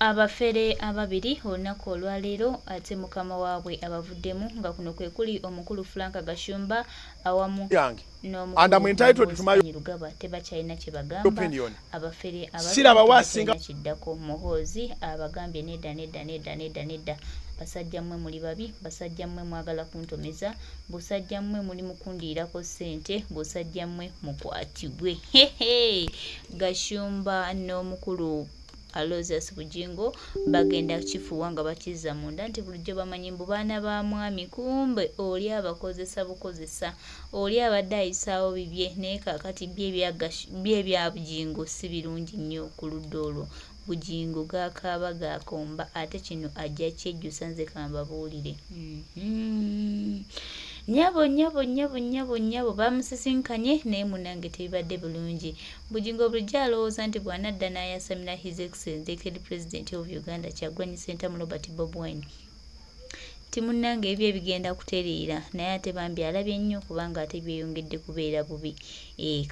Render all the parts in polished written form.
Abafere ababiri olunaku olwaleero ate mukama waabwe abavuddemu nga kuno kwe kuli omukulu Franka Gashumba awamu n'omukulu Rugaba tebakyalina kye bagamba abafere ababiri kiddako Muhoozi abagambye nedda basajja mmwe muli babi basajja mmwe mwagala kuntomeza busajja mmwe muli mukundiirako ssente busajja mmwe mukwatibwe Gashumba n'omukulu Alozias Bujingo bagenda kifuwa nga bakiza munda nti bulijjo bamanyi mbu baana ba mwami kumbe oli abakozesa bukozesa oli abadde ayisaawo bibye naye kaakati bye bya Bujingo si birungi nnyo ku ludda olwo Bujingo gakaaba gakomba ate kino ajja kyejjusa nze kambabuulire Nyabo bamusisinkanye naye munange tebibadde bulungi Bujingo bulijjo alowooza nti bw'anadda n'ayasamira His Excellency the President of Uganda Kyagulanyi Ssentamu Robert Bob Wine timunange ebyo bigenda kutereera naye ate bambi alabye nnyo kubanga ate byeyongedde kubeera bubi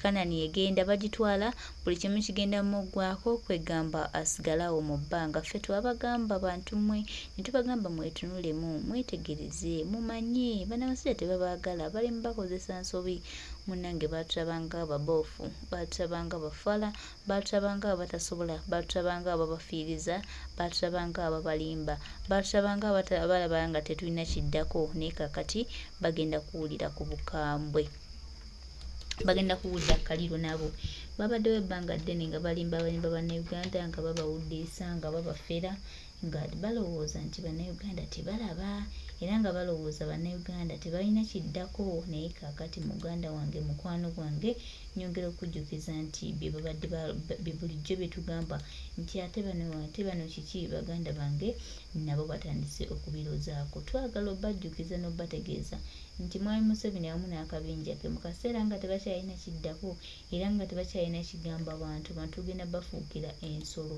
Kanani egenda bagitwala buli kimu kigenda muggwaako kwegamba asigalawo mu bbanga ffe twabagamba bantu mmwe ne tubagamba mwetunulemu mwetegereze mumanye bannabasajja tebabaagala bali mubakozesa nsobi munange batutabanga ababofu batutabanga abafala batutabanga abatasobola batutabanga ababafiiriza batutabanga ababalimba batutabanga abalaba nga tetulina kiddako naye kakati bagenda kuwulira ku bukambwe bagenda kuwulira kaliro nabo babaddewo ebbanga ddene nga balimba bannayuganda nga babawuddisa nga babafera nga balowooza nti bannayuganda tebalaba era nga balowooza bannayuganda tebalina kiddako naye kaakati muganda wange mukwano gwange nyongera okujjukiza nti bye babadde bulijjo bye tugamba nti ate bano kiki baganda bange nabo batandise okubirozaako twagala obbajjukiza n'obbategeeza nti mwami Museveni awamu n'akabinja ke mu kaseera nga tebakyalina kiddako era nga tebakyalina kigamba bantu genda bafuukira ensolo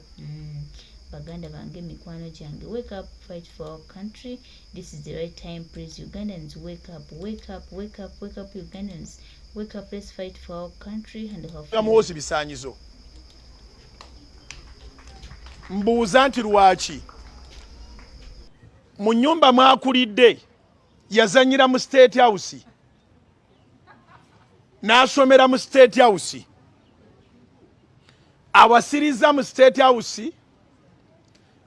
baganda bange mikwano gyange wake up fight for our country this is the right time please Ugandans wake up Ugandans wake up let's fight for our country and our Muhoozi bisaanyizo mbuuza nti lwaki mu nnyumba mwakulidde yazanyira mu State House n'asomera mu State House awasiriza mu State House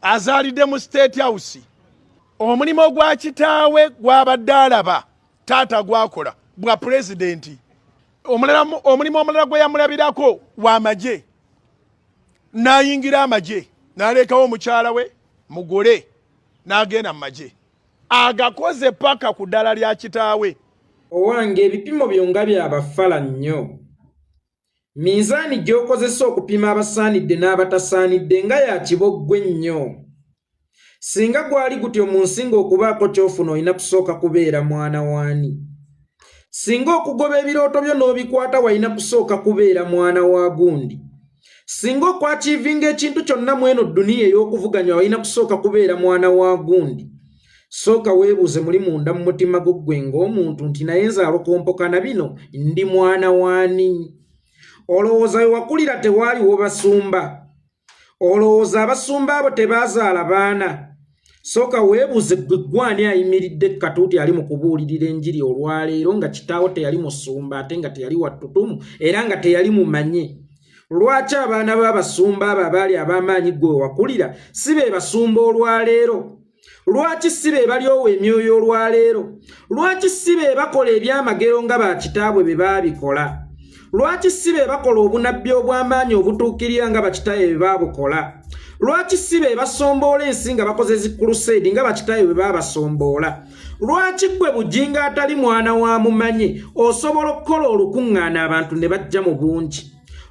azaalidde mu State House omulimu gwa kitaawe gwabadde alaba taata gwakola bwa pulezidenti omulimu omulala gwe yamulabirako w'amagye n'ayingira amagye n'aleekawo omukyala we mugole n'agenda mu magye agakoze paka ku ddala lya kitaawe owange ebipimo byonga byabafala nnyo minzaani gy'okozesa okupima abasaanidde n'abatasaanidde nga ya kiboggwe nnyo singa gwali gutyo mu nsinga okubaako ky'ofuna olina kusooka kubeera mwana waani singa okugoba ebirooto byo n'obikwata walina kusooka kubeera mwana wa gundi singa okwakiivinga ekintu kyonna mu eno dduniya ey'okuvuganya walina kusooka kubeera mwana wa gundi sooka weebuuze muli munda mu mutima gwo ggwe ng'omuntu nti naye nze alokompoka na bino ndi mwana waani olowooza we wakulira tewaaliwo basumba olowooza abasumba abo tebaazaala baana sooka weebuuze gwani ayimiridde katuuti ali mu kubuulirira enjiri olwaleero nga kitaawo teyali musumba ate nga teyali wattutumu era nga teyali mumanye lwaki abaana b'abasumba abo abaali ab'amaanyi gwe wakulira si be basumba olwaleero lwaki si be balyowa emyoyo olwaleero lwaki si be bakola ebyamagero nga bakitaabwe be baabikola lwaki si be bakola obunabbi obw'amaanyi obutuukirira nga bakitaabwe be baabukola lwaki si be basomboola ensi nga bakoze zikulusedi nga bakitaabwe be baabasomboola lwaki gwe Bujingo atali mwana wa mumanye osobola okukola olukuŋŋaana abantu ne bajja mu bungi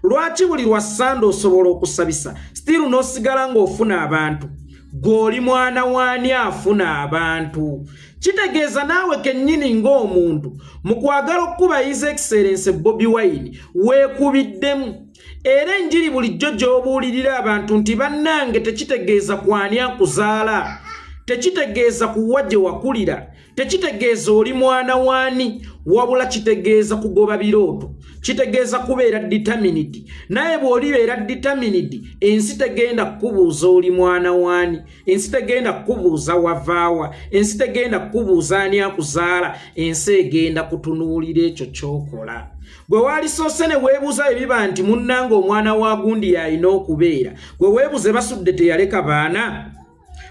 lwaki buli lwa Sande osobola okusabisa stiru n'osigala ng'ofuna abantu gw'oli mwana waani afuna abantu kitegeeza naawe kennyini ng'omuntu mu kwagala okuba His Excellency Bobi Wine weekubiddemu era enjiri bulijjo gy'obuulirira abantu nti bannange tekitegeeza kwani akuzaala tekitegeeza kuwa gye wakulira, tekitegeeza oli mwana waani, wabula kitegeeza kugoba birooto, kitegeeza kubeera determined. Naye bw'olibeera determined, ensi tegenda kukubuuza oli mwana waani, ensi tegenda kukubuuza wavaawa, ensi tegenda kukubuuza ani akuzaala, ensi egenda kutunuulira ekyo ky'okola. Gwe walisoose ne weebuuza ebiba nti munnanga omwana wa gundi y'alina okubeera, gwe weebuuze basudde teyaleka baana.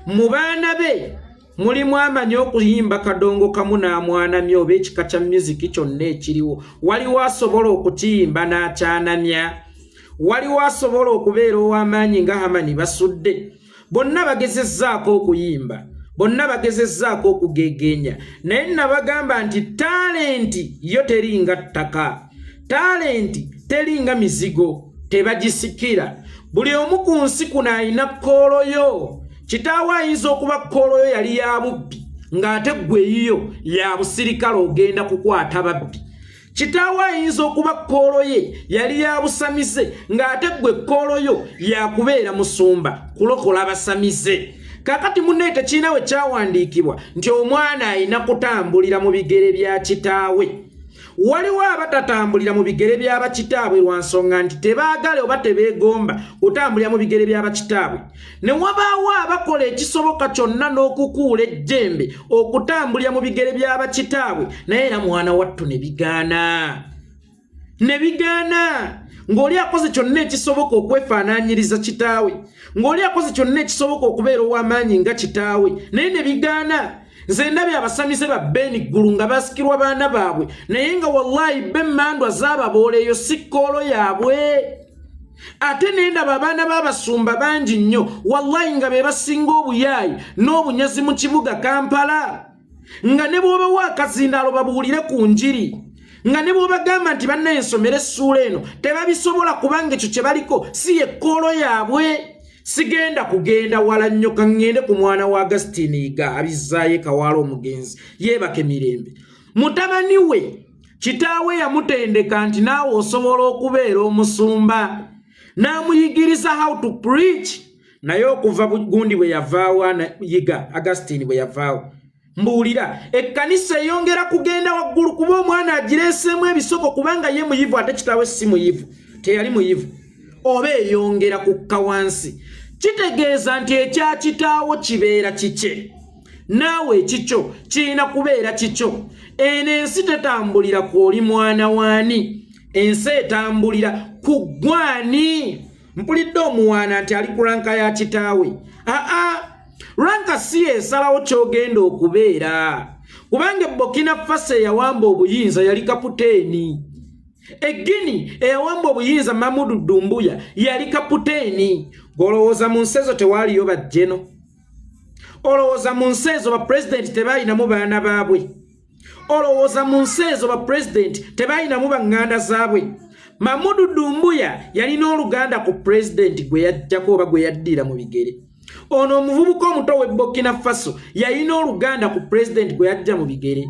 Mu baana be mulimu amanyi okuyimba kadongo kamu n'amwanamya oba ekika kya musiki kyonna ekiriwo, waliwo asobola okukiyimba n'akyanamya, waliwo asobola okubeera ow'amaanyi nga Hamani Basudde. Bonna bagezezzaako okuyimba, bonna bagezezzaako okugegenya, naye nabagamba nti talenti yo teringa ttaka, talenti teringa mizigo, tebagisikira. Buli omu ku nsi kuno alina kkoolo yo. Kitaawe ayinza okuba kkoolo yo yali ya bubbi, ng'ate ggwe yiyo ya busirikale ogenda kukwata babbi. Kitaawe ayinza okuba kkoolo ye yali ya busamize, ng'ate ggwe kkoolo yo ya kubeera musumba kulokola basamize. Kakati munne tekirina we kyawandiikibwa nti omwana alina kutambulira mu bigere bya kitaawe. Waliwo abatatambulira mu bigere by'abakitaabwe lwa nsonga nti tebaagala oba tebeegomba kutambulira mu bigere by'abakitaabwe. Ne wabaawo abakola ekisoboka kyonna n'okukuula ejjembe okutambulira mu bigere by'abakitaabwe, naye era mwana wattu ne bigaana. Ne bigaana. Ng'oli akoze kyonna ekisoboka okwefaanaanyiriza kitaawe, ng'oli akoze kyonna ekisoboka okubeera ow'amaanyi nga kitaawe, naye ne bigaana. Nze ndabye abasamize ba Beni Ggulu nga basikirwa baana baabwe, naye nga wallahi b'emmandwa z'ababooleyo si kkoolo yaabwe. Ate nendaba abaana b'abasumba bangi nnyo, wallahi nga be basinga obuyaayi n'obunyazi mu kibuga Kampala. Nga ne bw'obawa akazindaalo babuulire ku njiri, nga ne bw'obagamba nti bannaye nsomera essuula eno, tebabisobola kubanga ekyo kye baliko si ye kkoolo yaabwe. Sigenda kugenda wala nnyo ngende ku mwana wa Agustiniga abizzaayo Kawaala omugenzi yeebake mirembe. Mutabani we kitaawe yamutendeka nti naawe osobola okubeera omusumba, n'amuyigiriza how to preach. Naye okuva gundi bwe yavaawo yiga Agustini bwe yavaawo, mbuulira ekkanisa eyongera kugenda waggulu kuba omwana agireeseemu ebisoko kubanga ye muyivu ate kitaawe si muyivu, teyali muyivu, oba eyongera kukka wansi. Kitegeeza nti ekya kitaawo kibeera kikye, naawe ekikyo kirina kubeera kikyo. Eno ensi tetambulira ku oli mwana waani, ensi etambulira ku gwani. Mpulidde omuwaana nti ali ku ranka ya kitaawe. Ranka si esalawo ky'ogenda okubeera, kubanga Burkina Faso eyawamba obuyinza yali kaputeeni. Egini eyawamba obuyinza Mamudu Dumbuya yali kaputeeni. Olowooza mu nsi ezo tewaaliyo bajjeno? Olowooza mu nsi ezo bapulezidenti tebalinamu baana baabwe? Olowooza mu nsi ezo bapulezidenti tebalinamu baŋŋanda zaabwe? Mamudu Dumbuya yalina oluganda ku pulezidenti gwe yajjako oba gwe yaddira mu bigere. Ono omuvubuka omuto w'e Burkina Faso yalina oluganda ku pulezidenti gwe yajja mu bigere.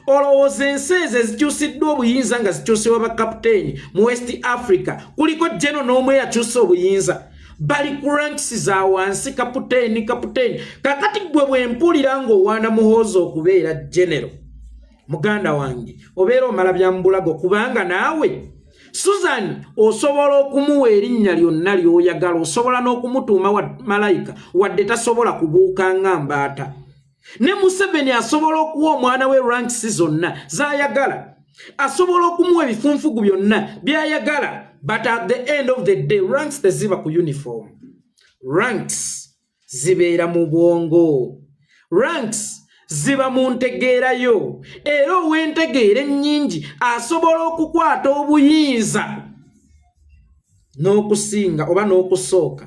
Olowooza ensi ezo ezikyusiddwa obuyinza nga zikyusibwa bakaputeeni mu West Africa kuliko jeno n'omu eyakyusa obuyinza, bali ku ranks za wansi kaputeeni. Kakati gwe bwe mpulira ng'owaana Muhoozi okubeera genero, muganda wange obeera omala bya mbulago, kubanga naawe Susan osobola okumuwa erinnya lyonna ly'oyagala, osobola n'okumutuuma wa malayika wadde tasobola kubuuka nga mbaata. Ne Museveni asobola okuwa omwana we ranks zonna z'ayagala, asobola okumuwa ebifunfugu byonna by'ayagala, but at the end of the day ranks teziba ku uniform. Ranks zibeera mu bwongo, ranks ziba mu ntegeerayo, era ow'entegeera ennyingi asobola okukwata obuyinza n'okusinga oba n'okusooka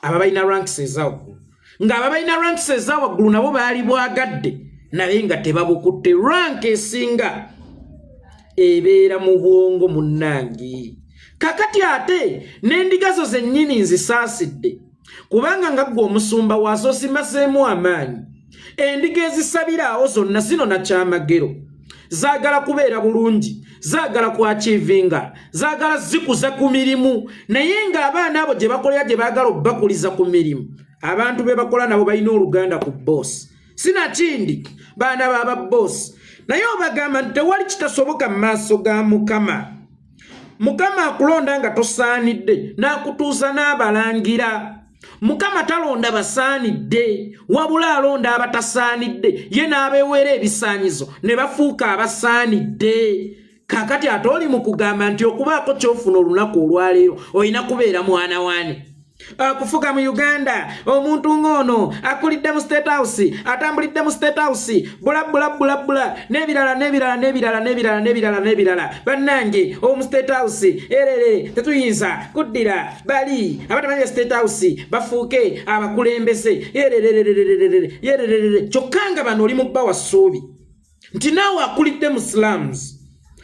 ababalina ranks ezawaggulu. Ng'ababalina ranks ezawaggulu nabo baali bwagadde naye nga tebabukutte. Rank esinga ebeera mu bwongo munnange. Kakati ate n'endiga zo zennyini nzisaasidde, kubanga nga ggwe omusumba waazo zimazeemu amaanyi. Endiga ezisabira awo zonna zino na kyamagero, zaagala kubeera bulungi, zaagala kwachivinga, zaagala zikuza ku mirimu, naye ng'abaana abo gye bakolera gye baagala obbakuliza ku mirimu, abantu be bakola nabo balina oluganda ku boss. sinakindi baana baba boss naye obagamba nti tewali kitasoboka mu maaso ga Mukama. Mukama akulonda nga tosaanidde n'akutuusa n'abalangira. Mukama talonda basaanidde wabula alonda abatasaanidde ye n'abeewera ebisaanyizo ne bafuuka abasaanidde. Kakati ate oli mu kugamba nti okubaako ky'ofuna olunaku olwaleero olina kubeera mwana waani. Kufuga mu Uganda omuntu ng'ono akulidde mu State House atambulidde mu State House bula n'ebirala bannange omu State House erere tetuyinza kuddira bali abatamanyi State House bafuuke abakulembeze erere kyokka bano oli mu bba wa ssuubi nti naawe akulidde mu slums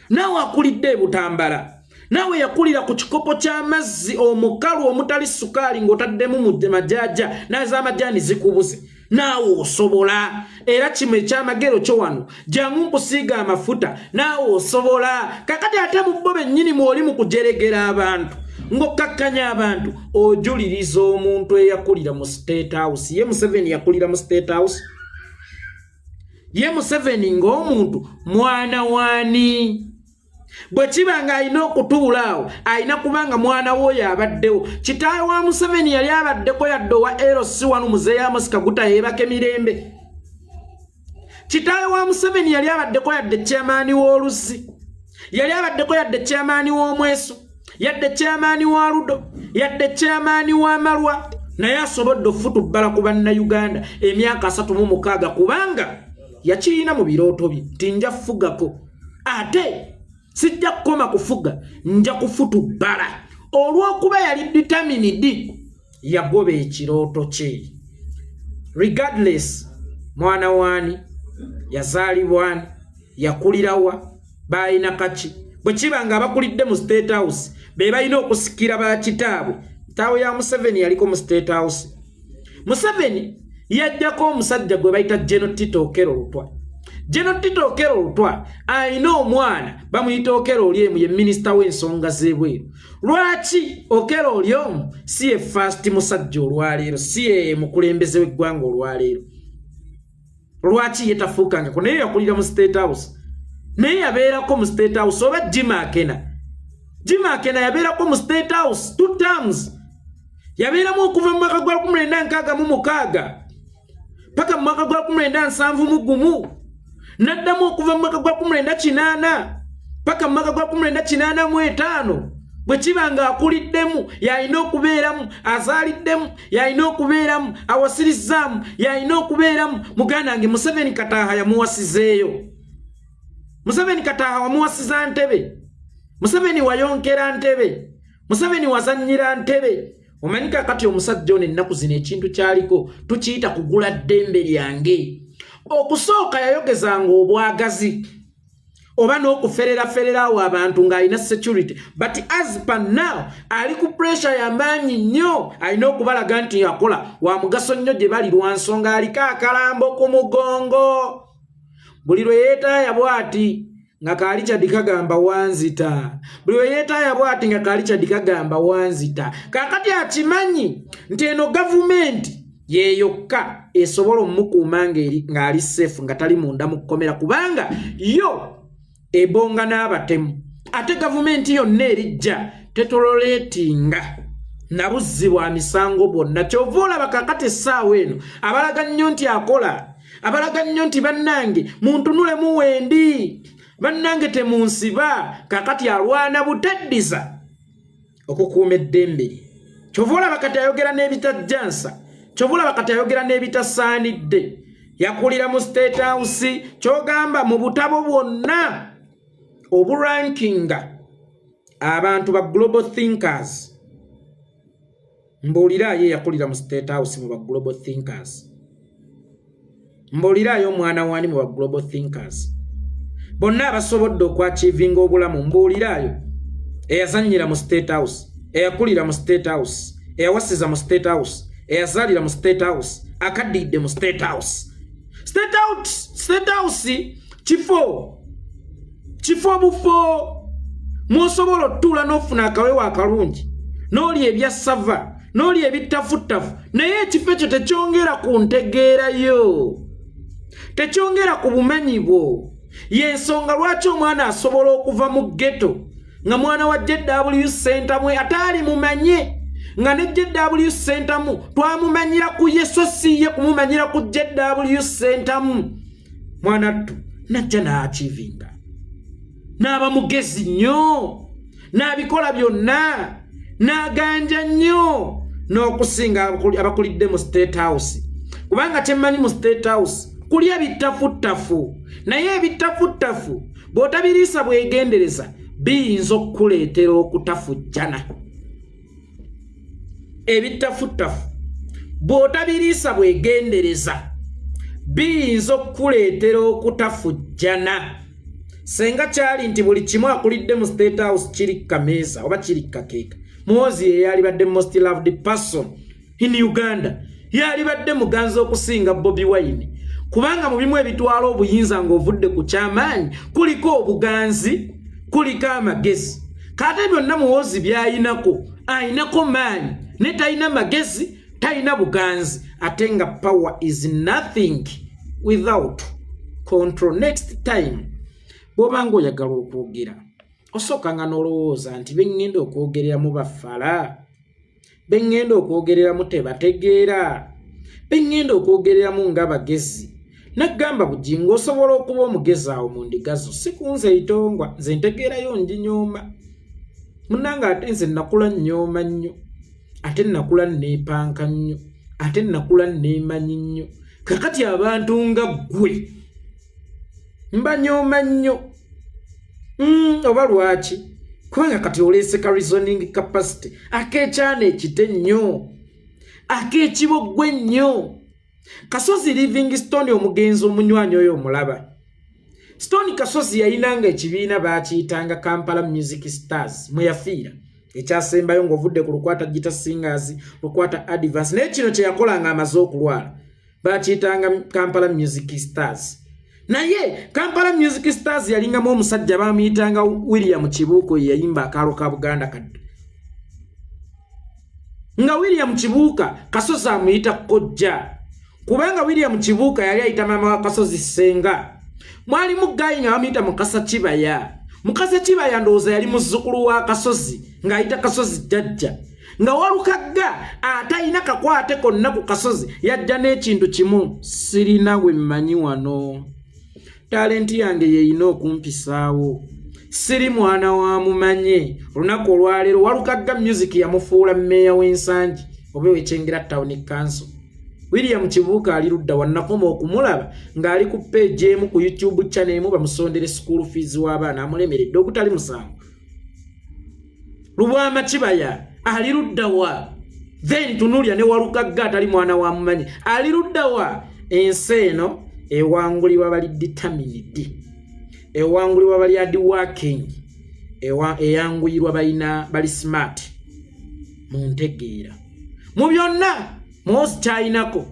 naawe akulidde Butambala nawe yakulira ku kikopo ky'amazzi omukalu omutali sukaali ng'otaddemu mu majaaja n'ez'amajjaani zikubuze naawe osobola era kimu ekyamagero kyo wano jangu nkusiiga amafuta naawe osobola. Kakati ate mu bo bennyini mwoli mu kujeregera abantu ng'okkakkanya abantu ojuliriza omuntu eyakulira mu State House. Ye Museveni yakulira mu State House? Ye Museveni ng'omuntu mwana waani? Bwe kibanga alina okutuula awo alina kubanga mwana w'oyo abaddewo. Kitaawe wa Museveni yali abaddeko yadde owa LC wano Muzeeyi Amos Kaguta yeebake mirembe. Kitaawe wa Museveni yali abaddeko yadde chairman w'Oluzzi, yali abaddeko yadde chairman w'Omweso, yadde chairman wa Ludo, yadde chairman wa Malwa, naye asobodde okufutubbala ku bannayuganda emyaka 36 kubanga yakiina mu birooto bye nti nja kufugako ate sijja kukoma kufuga nja kufutubbala. Olw'okuba yali determined yagoba ekirooto kye. Regardless mwana waani yazaalibwani yakulirawa balina kaki bwe kibanga abakulidde mu State House be balina okusikira ba kitaabwe. Kitaawe ya Museveni yaliko mu State House. Museveni yajjako omusajja gwe bayita General Tito Okello Lutwa. General Tito Okello Lutwa alina omwana bamuyita Okello Olyemu ye minisita w'ensonga z'ebweru. Lwaki Okello Olyemu si ye first musajja olwaleero, si ye mukulembeze w'eggwanga olwaleero? Lwaki yetafuukangako? Naye yakulira mu State House, naye yabeerako mu State House. Oba Jim Akena yabeerako mu State House 2 times. Yabeeramu okuva mu mwaka gwa 1966 paka mu mwaka gwa 1971, naddamu okuva mu mwaka gwa 1980 paka mu mwaka gwa 1985. Bwe kibanga akuliddemu yalina okubeeramu, azaaliddemu yalina okubeeramu, awasirizzaamu yalina okubeeramu. Muganda wange Museveni Kataaha yamuwasizeeyo. Museveni Kataaha wamuwasiza ntebe, Museveni wayonkera ntebe, Museveni wazannyira ntebe. Omanyi kakati omusajja ono ennaku zino ekintu kyaliko tukiyita kugula ddembe lyange. Okusooka yayogezanga obwagazi oba n'okuferera awo abantu ng'alina security, but as per now ali ku pressure y'amaanyi nnyo. Alina okubalaga nti yakola wa mugaso nnyo gye bali lwa nsonga aliko akalambo ku mugongo. Buli lwe yeetaaya bw'ati nga kaali kyadikagamba wanzita, buli lwe yeetaaya bw'ati nga kaali kyadikagamba wanzita. Kakati akimanyi nti eno gavumenti yeyokka esobola omukuuma ng'ali safe nga tali munda mu kkomera, kubanga yo ebonga n'abatemu. Ate gavumenti yonna erijja tetololeetinga na buzzi bwa misango bwonna. Kyova olaba kakati essaawa eno abalaga nnyo nti akola, abalaga nnyo nti bannange muntunulemu wendi, bannange temunsiba. Kakati alwana butaddiza okukuuma eddembe. Kyova olaba kati ayogera n'ebitajjansa, kyova olaba kati ayogera n'ebitasaanidde. Yakulira mu State House, kyogamba mu butabo bwonna oburankinga abantu ba global thinkers. Mbuuliraayo yakulira mu State House mu ba global thinkers. Mbuuliraayo omwana waani mu ba global thinkers. Bonna abasobodde okwachivinga obulamu mbuuliraayo. Eyazannyira mu State House, eyakulira mu State House, eyawasiza mu State House, eyazaalira mu State House, akaddiidde mu State House. State House kifo bufo mwosobola otuula n'ofuna akawewa akalungi n'oli ebya sava n'oli ebitafuttafu, naye ekifo ekyo tekyongera ku ntegeerayo. tekyongera ku bumanyi bwo. Yensonga lwaki omwana asobola okuva mu ghetto nga mwana wa JW Center mwe atali mumanye nga ne JW Center mu twamumanyira ku Yesu siye kumumanyira ku JW Center mu mwana tu najja na achievinga n'aba mugezi nnyo n'abikola byonna n'aganja nnyo n'okusinga abakulidde mu State House kubanga kyemmanyi mu State House kulya ebitafuttafu naye ebitafuttafu bw'otabiriisa bwegendereza biyinza okukuleetera okutafujjana. Ebitafuttafu bw'otabiriisa bwegendereza biyinza okukuleetera okutafujjana. Senga kyali nti buli kimu akulidde mu State House kiri kameeza oba kiri kakeeka. Muhoozi yalibadde most loved person in Uganda. Yalibadde muganzi okusinga Bobi Wine. Kubanga mu bimu ebitwala obuyinza ng'ovudde ku kyamaanyi kuliko obuganzi kuliko amagezi. Kate byonna Muhoozi byayinako ayinako maanyi ne talina magezi talina buganzi ate nga power is nothing without control. Next time bw'obanga oyagala okwogera osookanga n'olowooza nti bengenda okwogerera mu bafala bengenda okwogerera mu tebategeera bengenda okwogerera mu ng'abagezi. Nagamba Bujingo osobola okuba omugezi awo mu ndiga zo si kunze itongwa nze ntegeerayo njinyooma munanga ate nze nakula nnyooma nnyo ate nakula neepanka nnyo ate nakula neemanyi nnyo kakati abantu nga ggwe mbanyooma nnyo oba lwaki kubanga kati oleese ka reasoning capacity akeekyana ekite nnyo akeekiboggwe nnyo. Kasozi Livingstone omugenzi omunywanyi oyo omulaba. Stone Kasozi yayinanga ekibiina baakiyitanga Kampala Music Stars mwe yafiira ekyasembayo ng'ovudde ku lukwata Gita Singers lukwata Advance naye kino kye yakolanga amaze okulwala baakiyitanga Kampala Music Stars. Naye Kampala Music Stars yalingamu omusajja baamuyitanga William Kibuuko yayimba akaalo ka Buganda kadde nga William Kibuuka Kasozi amuyita kojja kubanga William Kibuuka yali ayita mama wa Kasozi Senga. Mwali mugayi nga bamuyita Mukasa Kibaya. Mukasa Kibaya ndowooza yali muzzukulu wa Kasozi ng'ayita Kasozi jjajja nga walukagga atalina kakwate konna ku Kasozi yajja n'ekintu kimu sirina gwe mmanyi wano talenti yange yeyina okumpisaawo siri mwana wa mumanye. Olunaku olwaleero walukagga music yamufuula mmeeya w'ensangi oba w'ekyengera town council. William Kibuuka ali ludda wannakoma okumulaba ng'ali ku page emu ku YouTube channel emu bamusondere school fees w'abaana amulemeredde okutali musango. Lubwama Kibaya ali ludda wa then tunulya ne walukagga atali mwana wa mumanyi ali ludda wa ensi eno ewangulibwa bali determined ewangulibwa bali hard working eyanguyirwa balina bali smart muntegeera mu byonna Muhoozi kyayinako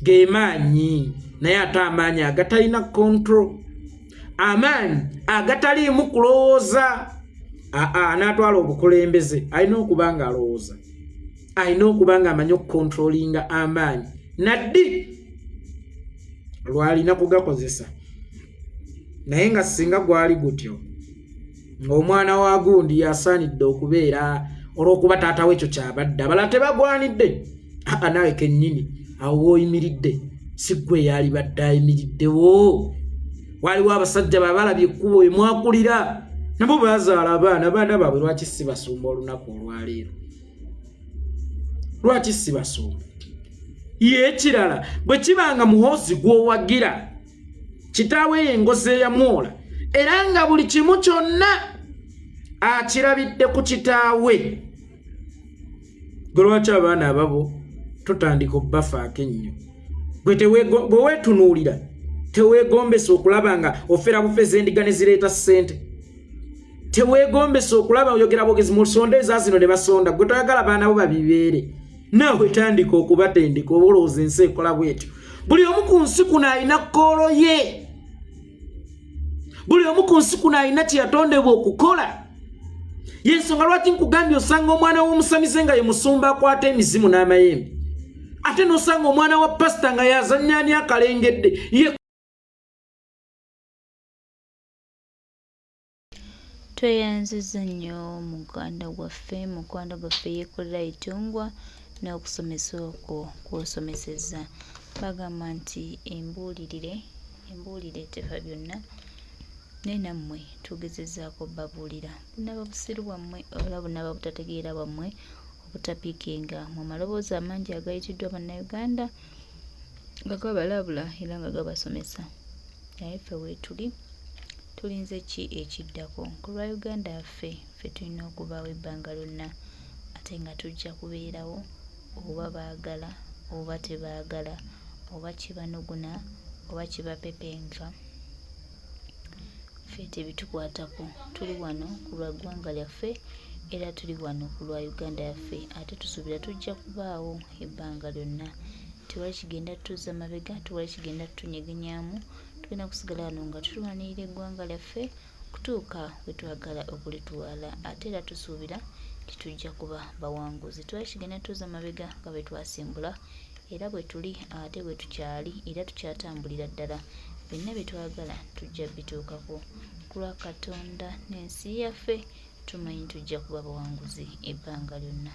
ge maanyi naye ate amaanyi agatalina control amaanyi agataliimu kulowooza n'atwala obukulembeze alina okuba nga alowooza alina okuba nga amanyi okukontrolinga amaanyi naddi lwalina kugakozesa naye nga singa gwali gutyo ng'omwana wa gundi yasaanidde okubeera olw'okuba taata we ekyo kyabadde abalala tebagwanidde nawe kennyini awo w'oyimiridde si ggwe yalibadde ayimiriddewo. Waliwo abasajja babalabye ekkubo emwakulira nabo bazaala abaana baabwe lwaki si basumba olunaku olwaleero lwaki si basumba. Ye ekirala bwe kibanga Muhoozi gw'owagira kitaawe yengoze yamwola era nga buli kimu kyonna akirabidde ku kitaawe gwe lwaki abaana ababo tutandika obbafaako ennyo bwe weetunuulira teweegombesa okulaba nga ofera bufezi endiga ne zireeta ssente teweegombesa okulaba oyogera bogezi mu nsonda ezazino ne basonda gwe toyagala baana bo babibeere naawe tandika okubatendeka oba olowooza ensi ekola bwetyo. Buli omu ku nsi kuno alina kkoolo ye buli omu ku nsi kuno alina kye yatondebwa okukola. Yensonga lwaki nkugambye osanga omwana w'omusamize nga ye musumba akwata emizimu n'amayembe ate n'osanga omwana wa pasita nga yazannya ani akalengedde Tweyanziza nnyo muganda gwaffe yeekolera etungwa n'okusomesa okwo kw'osomesezza. Bagamba nti embuulire tefa byonna, naye nammwe tugezezzaako babuulira. Bunaaba busiru bwammwe oba bunaaba butategeera bwammwe obutapiikinga mu maloboozi amangi agayitiddwa bannayuganda nga gabalabula era nga gabasomesa. Naye ffe weetuli tulinze ki ekiddako? Ku lwa Uganda yaffe ffe tulina okubaawo ebbanga lyonna, ate nga tujja kubeerawo oba baagala oba tebaagala, oba kibanuguna oba kibapepenka, ffe tebitukwatako. Tuli wano ku lwa ggwanga lyaffe era tuli wano ku lwa Uganda yaffe, ate tusuubira tujja kubaawo ebbanga lyonna. Tewali kigenda tutuuza mabega, tewali kigenda tutunyegenyaamu. Tulina kusigala wano nga tulwanirira eggwanga lyaffe kutuuka we twagala okulitwala, ate era tusuubira titujja kuba bawanguzi. Tewali kigenda tutuuza mabega nga bwe twasimbula, era bwe tuli ate bwe tukyali era tukyatambulira ddala. Byonna bye twagala tujja bituukako. Ku lwa Katonda n'ensi yaffe tumanyi tujja kuba bawanguzi ebbanga lyonna.